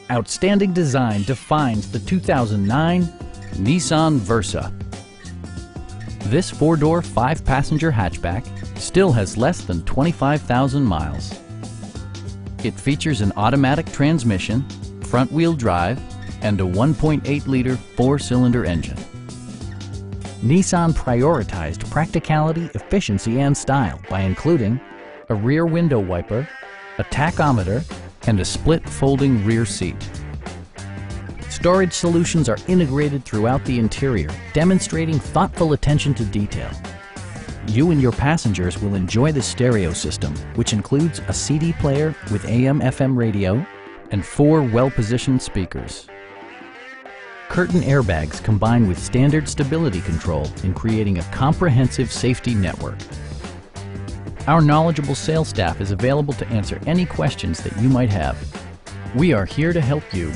Outstanding design defines the 2009 Nissan Versa. This four-door, five-passenger hatchback still has less than 25,000 miles. It features an automatic transmission, front-wheel drive, and a 1.8-liter four-cylinder engine. Nissan prioritized practicality, efficiency, and style by including a rear window wiper, a tachometer, and a split folding rear seat. Storage solutions are integrated throughout the interior, demonstrating thoughtful attention to detail. You and your passengers will enjoy the stereo system, which includes a CD player with AM/FM radio and four well-positioned speakers. Curtain airbags combine with standard stability control in creating a comprehensive safety network. Our knowledgeable sales staff is available to answer any questions that you might have. We are here to help you.